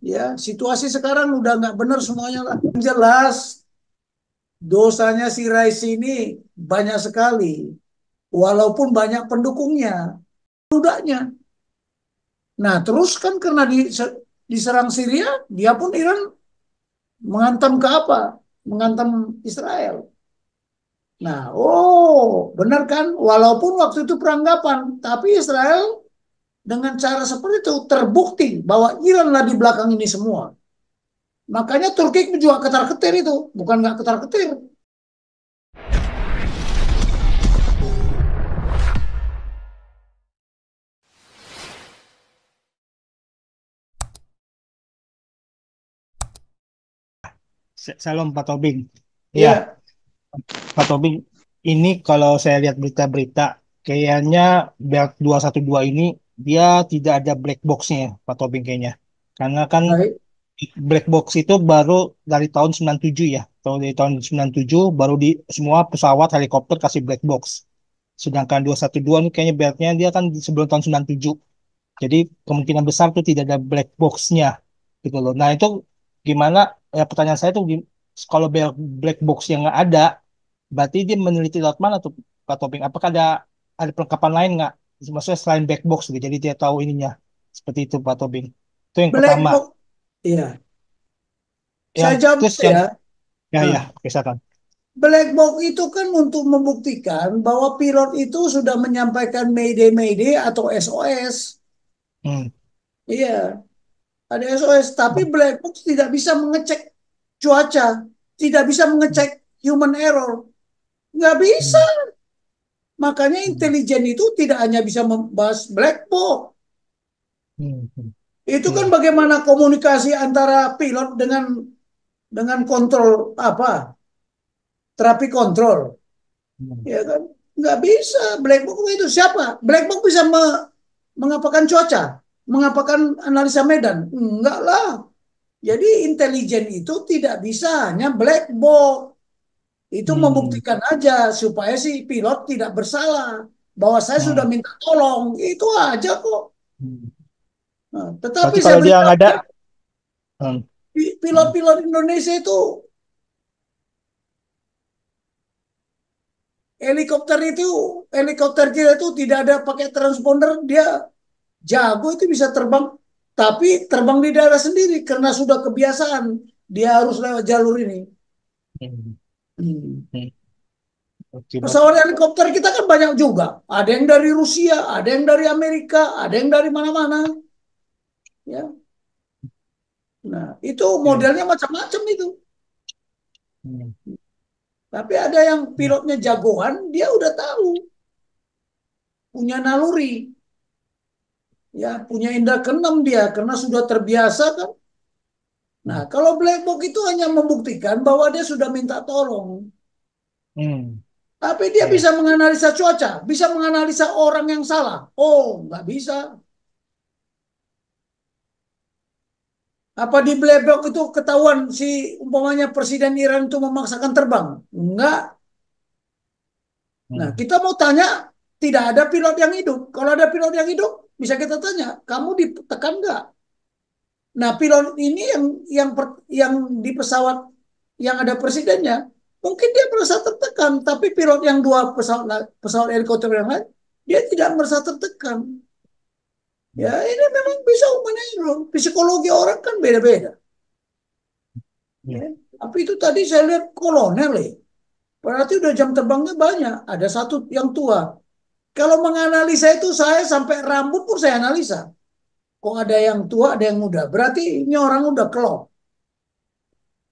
Ya, situasi sekarang udah nggak benar semuanya lah. Jelas dosanya si Raisi ini banyak sekali, walaupun banyak pendukungnya, ludahnya. Nah, terus kan karena diserang Syria, dia pun Iran menghantam ke apa? Menghantam Israel. Nah, benar kan? Walaupun waktu itu peranggapan, tapi Israel dengan cara seperti itu terbukti bahwa Iran lah di belakang ini semua. Makanya Turki juga ketar-ketir itu, bukan nggak ketar-ketir. Salam Pak Tobing. Ya, Ya, Pak Tobing, ini kalau saya lihat berita-berita, kayaknya Belt 212 ini dia tidak ada black box-nya, Pak Tobing kayaknya. Karena kan baik. black box itu baru dari tahun 97 ya. Kalau dari tahun 97 baru di semua pesawat helikopter kasih black box. Sedangkan 212 ini kayaknya beltnya dia kan sebelum tahun 97. Jadi kemungkinan besar tuh tidak ada black box-nya gitu loh. Nah itu gimana? Ya pertanyaan saya tuh kalau black box yang nggak ada, berarti dia meneliti lewat mana tuh Pak Toping? Apakah ada perlengkapan lain nggak? Maksudnya selain black box gitu. Jadi dia tahu ininya seperti itu Pak Tobing. Itu yang Black pertama. box, ya. Yang Saya jawab terus dulu yang ya. ya Nah, oke silakan. black box itu kan untuk membuktikan bahwa pilot itu sudah menyampaikan Mayday Mayday atau SOS. Hmm. Iya, ada SOS. Tapi black box tidak bisa mengecek cuaca, tidak bisa mengecek human error. Nggak bisa. Hmm. Makanya Hmm. intelijen itu tidak hanya bisa membahas black box. Hmm. Hmm. Itu kan Iya. bagaimana komunikasi antara pilot dengan kontrol apa? Terapi kontrol. Hmm. Ya kan? Nggak bisa. Black box itu siapa? Black box bisa mengapakan cuaca? Mengapakan analisa medan? Enggak lah. Jadi intelijen itu tidak bisa hanya black box. Itu Hmm. membuktikan aja supaya si pilot tidak bersalah. Bahwa saya sudah Hmm. minta tolong. Itu aja kok. Hmm. Nah, tetapi Berarti saya kalau dia beritahu nggak ada, ya, hmm. Hmm. pilot-pilot Indonesia itu helikopter itu helikopter kita itu tidak ada pakai transponder, dia jago itu bisa terbang, tapi terbang di daerah sendiri karena sudah kebiasaan dia harus lewat jalur ini. Hmm. Hmm. Hmm. Oke, Pesawat helikopter kita kan banyak juga, ada yang dari Rusia, ada yang dari Amerika, ada yang dari mana-mana, ya. Nah, itu oke. modelnya macam-macam itu. Hmm. Tapi ada yang Ya. pilotnya jagoan, dia udah tahu, punya naluri, ya, punya indera keenam dia karena sudah terbiasa kan. Nah, Hmm. kalau black box itu hanya membuktikan bahwa dia sudah minta tolong. Hmm. Tapi dia Ya. bisa menganalisa cuaca, bisa menganalisa orang yang salah. Oh, nggak bisa. Apa di black box itu ketahuan si umpamanya Presiden Iran itu memaksakan terbang? Enggak. Nah, Hmm. kita mau tanya, tidak ada pilot yang hidup. Kalau ada pilot yang hidup, bisa kita tanya, kamu ditekan nggak? Nah, pilot ini yang di pesawat yang ada presidennya, mungkin dia merasa tertekan, tapi pilot yang dua pesawat helikopter yang lain, dia tidak merasa tertekan. Ya, ini memang bisa human error. Psikologi orang kan beda-beda. Ya. Ya. Tapi itu tadi saya lihat kolonel ya. Berarti udah jam terbangnya banyak. Ada satu yang tua. Kalau menganalisa itu saya sampai rambut pun saya analisa. Kok ada yang tua, ada yang muda. Berarti ini orang udah kelop.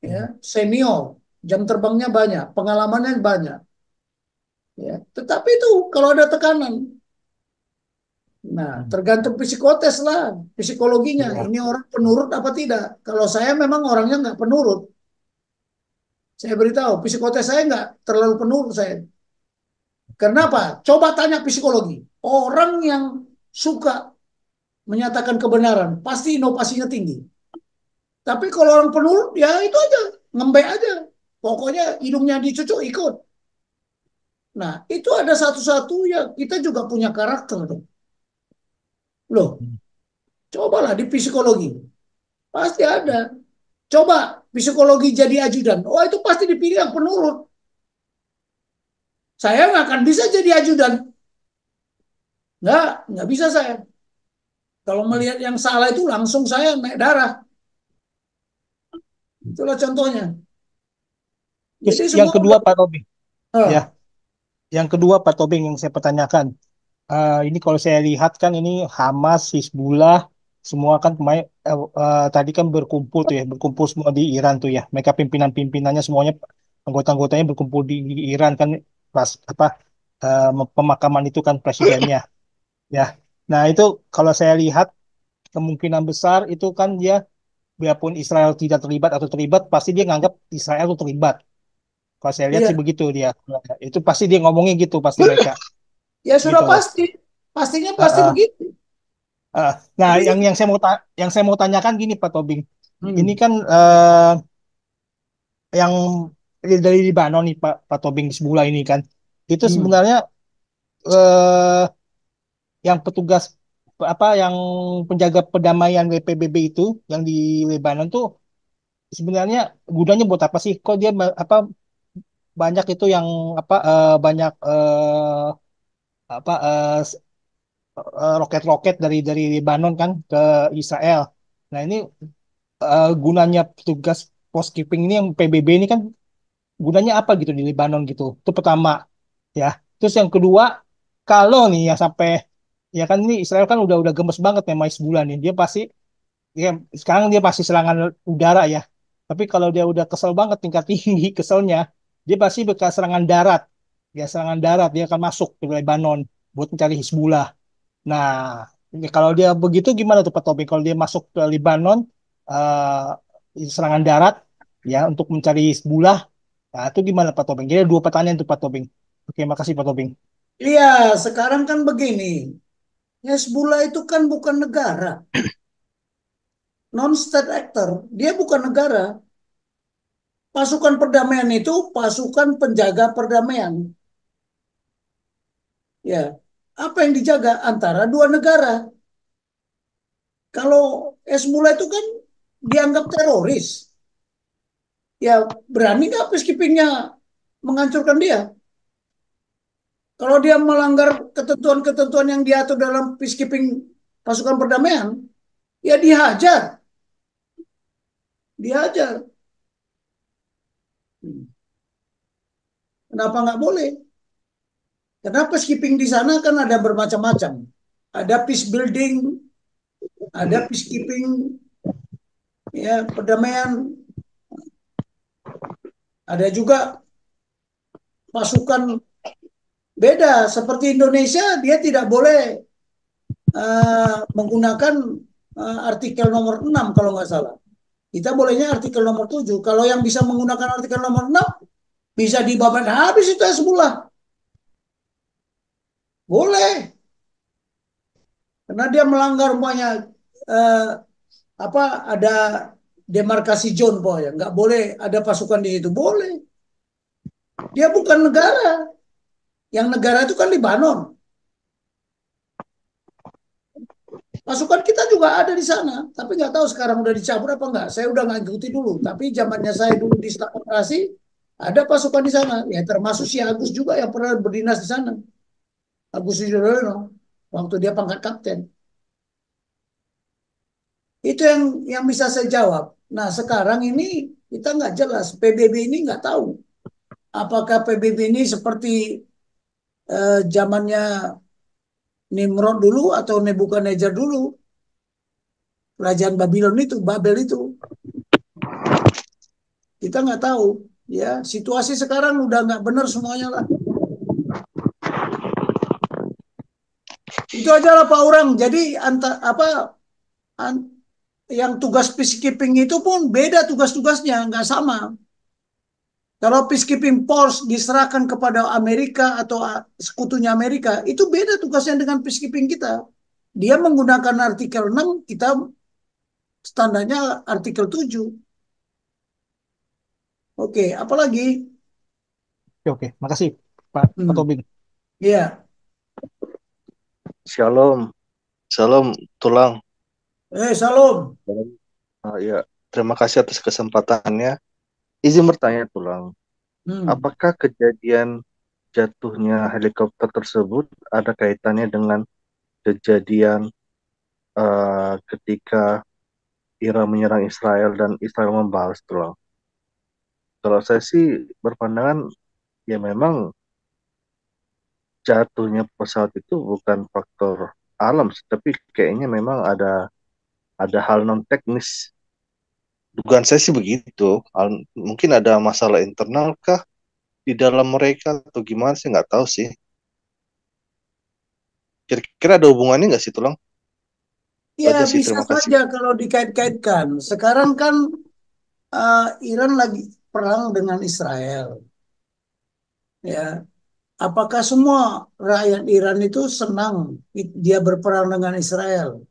Ya, Hmm. senior, jam terbangnya banyak, pengalamannya banyak, ya. Tetapi itu kalau ada tekanan, nah Hmm. tergantung psikotes lah, psikologinya. Ya. Ini orang penurut apa tidak? Kalau saya memang orangnya nggak penurut, saya beritahu, psikotes saya nggak terlalu penurut saya. Kenapa? Coba tanya psikologi. Orang yang suka menyatakan kebenaran, pasti inovasinya tinggi. Tapi kalau orang penurut, ya itu aja, ngembek aja. Pokoknya hidungnya dicucuk ikut. Nah, itu ada satu-satu ya kita juga punya karakter dong. Loh, Hmm. cobalah di psikologi. Pasti ada. Coba psikologi jadi ajudan. Oh, itu pasti dipilih yang penurut. Saya nggak akan bisa jadi ajudan. Nggak bisa saya. Kalau melihat yang salah itu langsung saya naik darah. Itulah contohnya. Terus Jadi yang semua kedua udah. Pak Tobing, ya, Ah, yang kedua Pak Tobing yang saya pertanyakan, ini kalau saya lihat kan ini Hamas, Hizbullah, semua kan tadi kan berkumpul tuh ya, berkumpul semua di Iran tuh ya. Mereka pimpinan-pimpinannya semuanya, anggota-anggotanya berkumpul di Iran kan pas apa pemakaman itu kan presidennya, ya. Nah itu kalau saya lihat kemungkinan besar itu kan dia biarpun Israel tidak terlibat atau terlibat, pasti dia nganggap Israel itu terlibat. Kalau saya lihat sih iya. begitu dia. Itu pasti dia ngomongnya gitu pasti mereka Ya sudah gitu loh. pasti. Pastinya Ah, pasti ah, begitu. Nah, Jadi, yang saya mau tanyakan gini Pak Tobing. Ini hmm, kan yang dari Libanon nih Pak Tobing di sebelah ini kan. Itu hmm, sebenarnya eh, yang petugas apa yang penjaga perdamaian WPBB itu yang di Lebanon tuh sebenarnya gunanya buat apa sih? Kok dia apa banyak itu yang apa banyak apa roket-roket dari Lebanon kan ke Israel. Nah ini gunanya petugas peacekeeping ini yang PBB ini kan gunanya apa gitu di Lebanon gitu. Itu pertama ya. Terus yang kedua, kalau nih ya sampai ya kan ini Israel kan udah gemes banget nih mais bulan nih. Dia sekarang dia pasti serangan udara ya. Tapi kalau dia udah kesel banget tingkat tinggi keselnya, dia pasti bakal serangan darat. Ya serangan darat dia akan masuk ke Lebanon buat mencari Hizbullah. Nah, ini kalau dia begitu gimana tuh Pak Tobing? Kalau dia masuk ke Lebanon, serangan darat, ya untuk mencari Hizbullah, nah itu gimana Pak Tobing? Jadi ada dua pertanyaan tuh Pak Tobing. Oke, makasih Pak Tobing. iya, sekarang kan begini. Hezbollah itu kan bukan negara, non-state actor. Dia bukan negara. Pasukan perdamaian itu pasukan penjaga perdamaian. Ya, apa yang dijaga antara dua negara? Kalau Hezbollah itu kan dianggap teroris. Ya, berani nggak peacekeepingnya menghancurkan dia? Kalau dia melanggar ketentuan-ketentuan yang diatur dalam peacekeeping pasukan perdamaian, ya dihajar, dihajar. Kenapa nggak boleh? Karena peacekeeping di sana kan ada bermacam-macam. Ada peace building, ada peacekeeping, ya perdamaian, ada juga pasukan beda. Seperti Indonesia, dia tidak boleh menggunakan artikel nomor 6 kalau nggak salah. Kita bolehnya artikel nomor 7. Kalau yang bisa menggunakan artikel nomor 6, bisa dibabat habis itu semula. Boleh. Karena dia melanggar umpamanya eh, apa ada demarkasi zone pokoknya. Nggak boleh ada pasukan di situ. Boleh. Dia bukan negara. Yang negara itu kan Libanon. Pasukan kita juga ada di sana. Tapi nggak tahu sekarang udah dicabut apa nggak. Saya udah nggak ikuti dulu. Tapi zamannya saya dulu di staf operasi, ada pasukan di sana. Ya termasuk si Agus juga yang pernah berdinas di sana. Agus Yudhoyono. Waktu dia pangkat kapten. Itu yang bisa saya jawab. Nah sekarang ini kita nggak jelas. PBB ini nggak tahu. Apakah PBB ini seperti zamannya Nimrod dulu atau Nebukadnezar dulu. Kerajaan Babylon itu, Babel itu. Kita nggak tahu. Ya, situasi sekarang udah nggak benar semuanya lah. Itu aja lah Pak Orang. Jadi apa an- yang tugas peacekeeping itu pun beda tugas-tugasnya, nggak sama. Kalau peacekeeping force diserahkan kepada Amerika atau sekutunya Amerika, itu beda tugasnya dengan peacekeeping kita. Dia menggunakan artikel 6, kita standarnya artikel 7. Oke, apalagi? Oke, oke. Makasih Pak Hmm. Tobing. Iya. Shalom, Shalom, tulang. Salam. Ya, terima kasih atas kesempatannya. Izin bertanya, Tulang. Hmm. Apakah kejadian jatuhnya helikopter tersebut ada kaitannya dengan kejadian ketika Iran menyerang Israel dan Israel membalas, Tulang? Kalau saya sih berpandangan ya memang jatuhnya pesawat itu bukan faktor alam, tapi kayaknya memang ada hal non teknis. Dugaan saya sih begitu. Mungkin ada masalah internal kah di dalam mereka atau gimana sih nggak tahu sih. Kira-kira ada hubungannya nggak sih, Tulang? Itu Ya aja sih, bisa terima kasih. saja kalau dikait-kaitkan. Sekarang kan Iran lagi perang dengan Israel. Ya, apakah semua rakyat Iran itu senang dia berperang dengan Israel?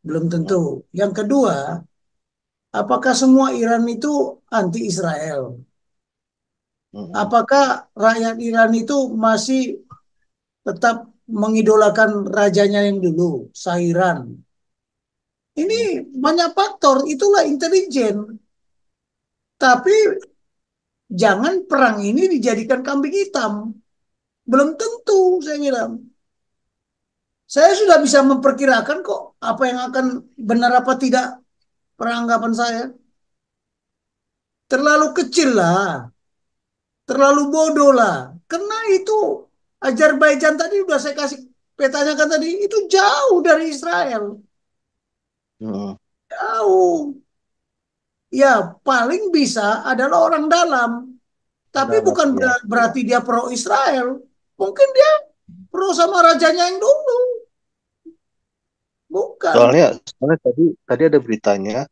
Belum tentu. Mm, Yang kedua, apakah semua Iran itu anti Israel? mm, Apakah rakyat Iran itu masih tetap mengidolakan rajanya yang dulu, Sairan? Ini mm, banyak faktor, itulah intelijen. Tapi jangan perang ini dijadikan kambing hitam. Belum tentu, saya bilang. Saya sudah bisa memperkirakan kok apa yang akan benar apa tidak peranggapan saya. Terlalu kecil lah, terlalu bodoh lah. Karena itu Azerbaijan tadi udah saya kasih petanya kan tadi, itu jauh dari Israel. mm. Jauh. Ya, paling bisa adalah orang dalam. Tapi Dalam bukan ya. berarti dia pro Israel. Mungkin dia pro sama rajanya yang dulu. Bukan. Soalnya tadi tadi ada beritanya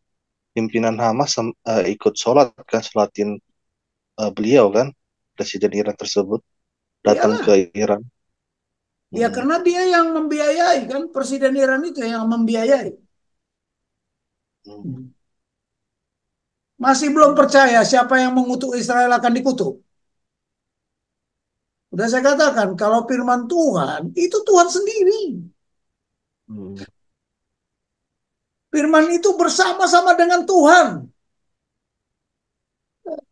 pimpinan Hamas ikut sholat kan, sholatin beliau kan, Presiden Iran tersebut datang ke Iyalah. Iran. Ya Mm, karena dia yang membiayai kan. Presiden Iran itu yang membiayai. mm. Masih belum percaya siapa yang mengutuk Israel akan dikutuk. Udah saya katakan, kalau firman Tuhan, itu Tuhan sendiri. Hmm. Firman itu bersama-sama dengan Tuhan.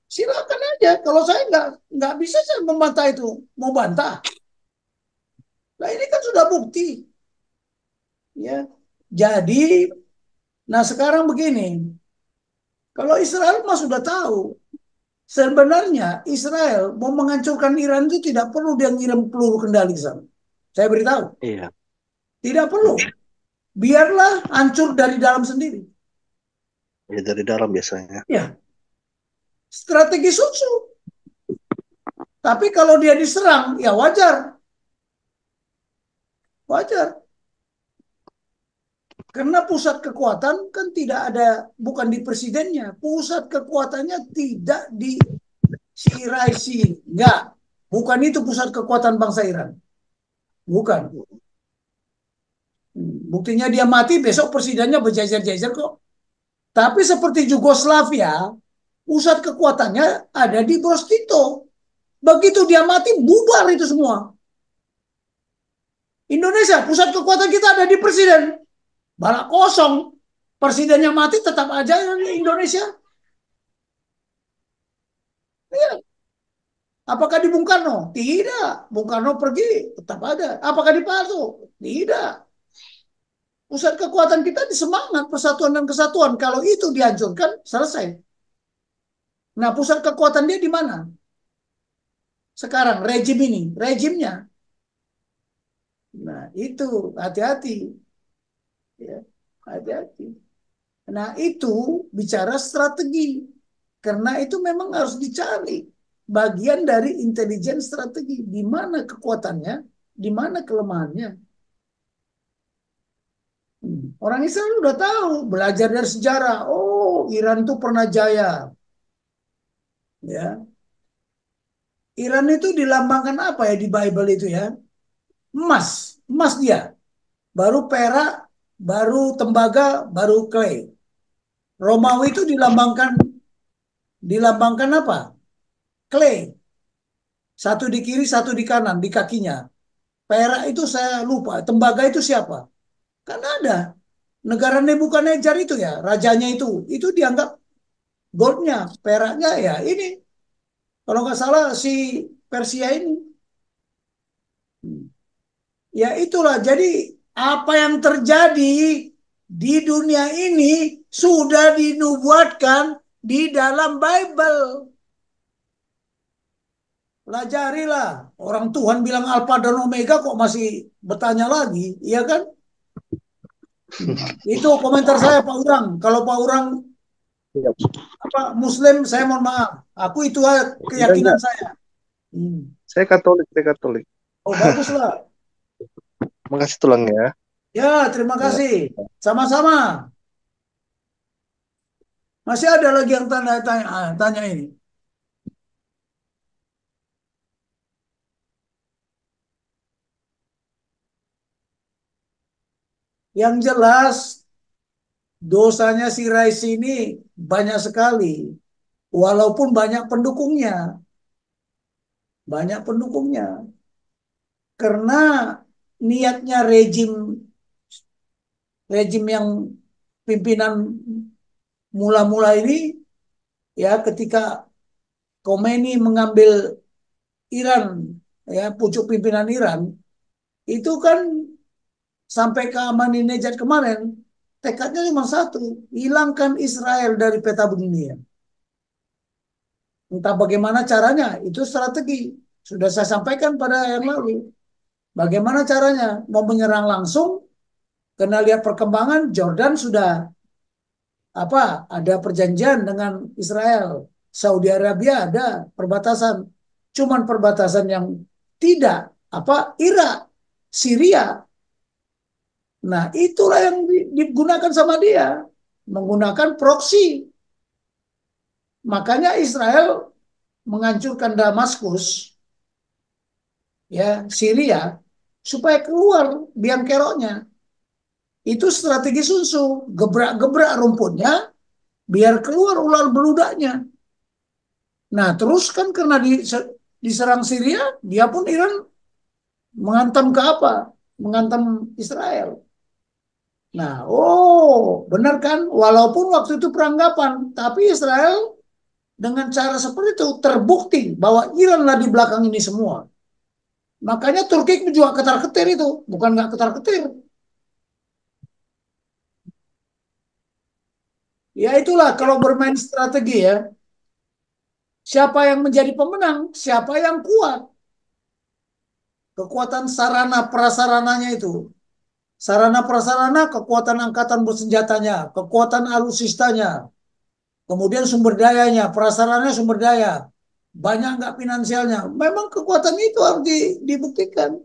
Silakan aja. Kalau saya nggak bisa saya membantah itu. Mau bantah. Nah ini kan sudah bukti. Ya. Jadi, nah sekarang begini. Kalau Israel mah sudah tahu. Sebenarnya Israel mau menghancurkan Iran itu tidak perlu dia ngirim peluru kendali ke sana. Saya beritahu. Iya. Tidak perlu. Mm. Biarlah hancur dari dalam sendiri. Ya dari dalam biasanya. Ya, strategi susu. Tapi kalau dia diserang, ya wajar. Wajar. Karena pusat kekuatan kan tidak ada, bukan di presidennya. Pusat kekuatannya tidak di si Raisi. Enggak. Bukan itu pusat kekuatan bangsa Iran. Bukan. Buktinya dia mati, besok presidennya berjejer-jejer kok. Tapi seperti Yugoslavia, pusat kekuatannya ada di Bos Tito. Begitu dia mati, bubar itu semua. Indonesia, pusat kekuatan kita ada di presiden. Balak kosong. Presidennya mati, tetap aja Indonesia. Ya. Apakah di Bung Karno? Tidak. Bung Karno pergi, tetap ada. Apakah di Pak Harto? Tidak. Pusat kekuatan kita di semangat persatuan dan kesatuan. Kalau itu dihancurkan, selesai. Nah, pusat kekuatan dia di mana? Sekarang, rejim ini. Rejimnya. Nah, itu. Hati-hati. Ya, hati-hati. Nah, itu bicara strategi. Karena itu memang harus dicari. Bagian dari intelijen strategi. Di mana kekuatannya, di mana kelemahannya. Orang Israel udah tahu, belajar dari sejarah. Oh, Iran itu pernah jaya. Ya, Iran itu dilambangkan apa ya di Bible itu ya? Emas, emas dia. Baru perak, baru tembaga, baru clay. Romawi itu dilambangkan apa? Clay. Satu di kiri, satu di kanan, di kakinya. Perak itu saya lupa. Tembaga itu siapa? Kan ada. negara Nebukadnezar itu ya, rajanya itu dianggap goldnya, peraknya ya ini. Kalau nggak salah si Persia ini. Ya itulah. Jadi apa yang terjadi di dunia ini sudah dinubuatkan di dalam Bible. Pelajarilah. Orang Tuhan bilang Alfa dan Omega kok masih bertanya lagi, iya kan? Itu komentar saya Pak Urang. Kalau Pak Urang Iya. apa Muslim, saya mohon maaf. Aku itu keyakinan Enggak. saya. Hmm. Saya Katolik, saya Katolik. Oh baguslah. Makasih tulang ya. Ya terima Ya. kasih. Sama-sama. Masih ada lagi yang tanya ini. Yang jelas dosanya si Raisi ini banyak sekali. Walaupun banyak pendukungnya. Banyak pendukungnya. Karena niatnya rejim yang pimpinan mula-mula ini ya ketika Khomeini mengambil Iran ya pucuk pimpinan Iran itu kan sampai ke Ahmadinejad kemarin tekadnya cuma satu, hilangkan Israel dari peta dunia. Entah bagaimana caranya, itu strategi. Sudah saya sampaikan pada yang lalu. Bagaimana caranya? Mau menyerang langsung, karena lihat perkembangan Jordan sudah apa? Ada perjanjian dengan Israel. Saudi Arabia ada perbatasan. Cuman perbatasan yang tidak apa? Irak, Syria. Nah, itulah yang digunakan sama dia, menggunakan proksi. Makanya Israel menghancurkan Damaskus, ya Syria, supaya keluar biang keroknya. Itu strategi sunsu, gebrak-gebrak rumputnya, biar keluar ular beludaknya. Nah, terus kan karena diserang Syria, dia pun Iran menghantam ke apa? Menghantam Israel. Nah, oh, benar kan? Walaupun waktu itu peranggapan, tapi Israel dengan cara seperti itu terbukti bahwa Iranlah di belakang ini semua. Makanya Turki juga ketar-ketir itu, bukan nggak ketar-ketir. Ya itulah kalau bermain strategi ya. Siapa yang menjadi pemenang, siapa yang kuat. Kekuatan sarana prasarananya itu. Sarana prasarana, kekuatan angkatan bersenjatanya, kekuatan alutsistanya, kemudian sumber dayanya, prasarananya sumber daya. Banyak nggak finansialnya. Memang kekuatan itu harus dibuktikan.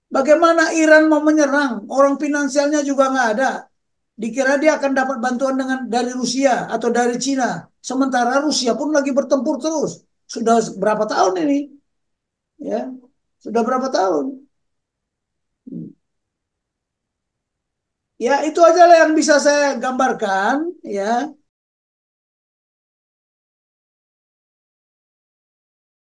Bagaimana Iran mau menyerang? Orang finansialnya juga nggak ada. Dikira dia akan dapat bantuan dari Rusia atau dari Cina. Sementara Rusia pun lagi bertempur terus. Sudah berapa tahun ini? Ya, sudah berapa tahun? Ya, itu aja lah yang bisa saya gambarkan. Ya,